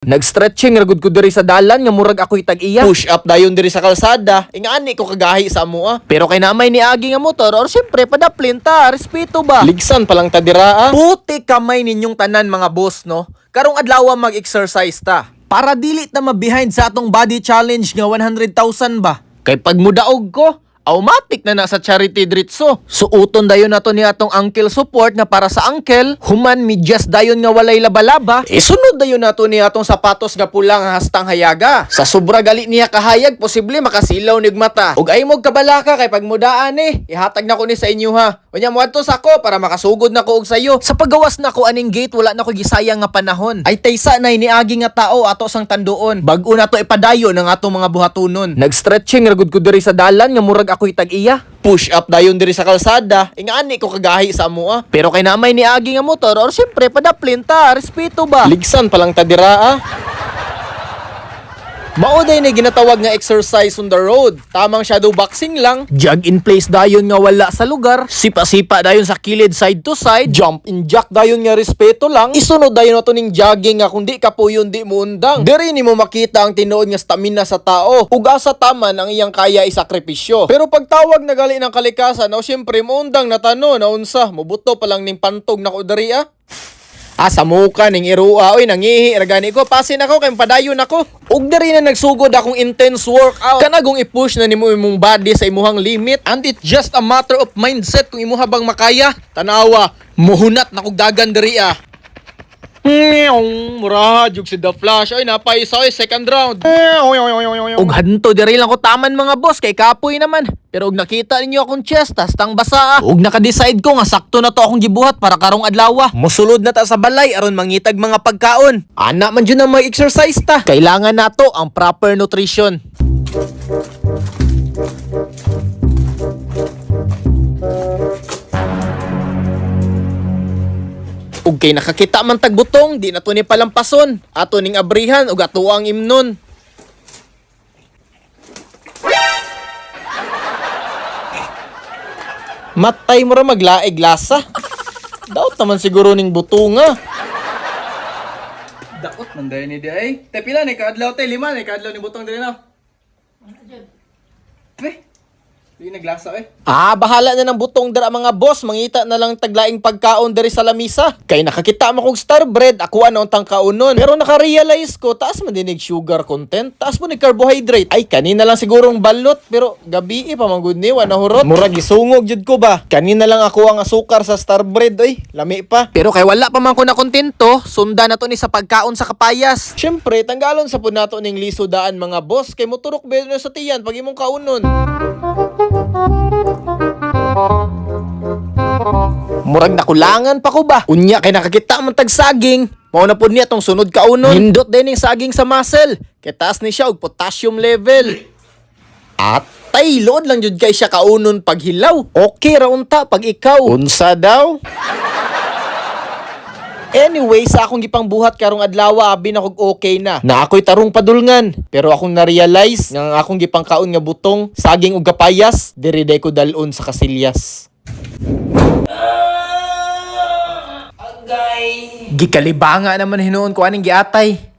Nag-stretching ragud ko diri sa dalan nga murag ako'y tag-iya. Push up dayon diri sa kalsada. Ingani ko kagahi sa amo Pero kay namay ni Agi nga motor or syempre padaplin ta, respeto ba? Ligsan pa lang ta dira Puti kamay ninyong tanan mga boss no. Karong adlaw mag-exercise ta. Para dili ta ma-behind sa atong body challenge nga 100,000 ba. Kay pag mudaog ko, automatic na nasa charity dritso. Suuton dayon nato ni atong uncle support nga para sa uncle, human medyas dayon nga walay laba-laba. Isunod dayon nato ni atong sapatos nga pulang hastang hayaga. Sa sobra gali niya kahayag, posible makasilaw nig mata. Ug ay mog kabalaka kay pagmudaan ihatag na ko ni sa inyo ha. Unya mo adto sa ko para makasugod na ko og sayo. Sa paggawas na ko aning gate wala na ko gisayang nga panahon. Ay taysa nay ni Agi nga tao ato sang tanduon. Bag-o na to ipadayo ng atong mga buhatunon. Nag-stretching ragud ko diri sa dalan nga murag ako'y tag-iya. Push up dayon diri sa kalsada. Ingani ko kagahi sa amo Pero kay namay ni Agi nga motor or syempre padaplin ta, respeto ba? Ligsan pa lang ta dira Mauday na ginatawag nga exercise on the road. Tamang shadow boxing lang. Jog in place dayon nga wala sa lugar. Sipa-sipa dayon sa kilid side to side. Jump in jack dayon nga respeto lang. Isunod dayon nato ning jogging nga kung di ka puyon di mo undang. Diri nimo makita ang tinuod nga stamina sa tao. Ug asa taman ang iyang kaya isakripisyo. Pero pagtawag na gali ng kalikasan, syempre mo undang na tanong na unsa, mobuto pa lang ning pantog na ko diri sa muka ning irua oy nangihi ragani ko pasin ako kay padayon ako ug diri na nagsugod akong intense workout kanagong i-push na nimo imong body sa imuhang limit and it's just a matter of mindset kung imuha bang makaya tanawa muhunat na kog dagan diri mura jug si The Flash ay napaisa oy second round ug hadto diri lang ko taman mga boss kay kapoy naman. Pero ug nakita ninyo akong chest tang basa ug naka-decide ko nga sakto na to akong gibuhat para karong adlaw. Mosulod na ta sa balay aron mangitag mga pagkaon. Ana man jud na mag-exercise ta. Kailangan nato ang proper nutrition. Ug kay nakakita man tagbutong, di na to ni palampason. Ato ning abrihan ug ato ang imnon. matay mo ra maglaig lasa daot naman siguro ning butunga Dakot man dahil ni di ay. Te pila ni kaadlaw te, 5 ni kaadlaw ni butong diri na. Di naglasa bahala na ng butong dira mga boss, mangita na lang taglaing pagkaon diri sa lamisa. Kay nakakita mo kog star bread, ako ano untang kaunon. Pero naka-realize ko, taas man dinig sugar content, taas mo ni carbohydrate. Ay kanina lang sigurong balot, pero gabi pa manggod ni wa nahurot. Murag isungog jud ko ba. Kanina lang ako ang asukar sa star bread oy, lami pa. Pero kay wala pa man ko na kontento, sundan na to ni sa pagkaon sa kapayas. Syempre, tanggalon sa pud nato ning lisodaan mga boss, kay moturok ba na sa tiyan pag imong kaunon. Murag nakulangan pa ko ba? Unya kay nakakita man tag saging. Mao na pud niya tong sunod kaunon. Hindot din ning saging sa muscle. Kay taas ni siya og potassium level. At load lang jud kay siya kaunon pag hilaw. Okay ra unta pag ikaw. Unsa daw? Anyway, sa akong gipang buhat karong adlaw, abi na kog okay na. Na ako'y tarong padulngan. Pero akong na-realize nga ang akong gipang kaon nga butong, saging ug kapayas, diri day ko dalon sa kasilyas. Gikalibanga naman hinuon ko aning giatay.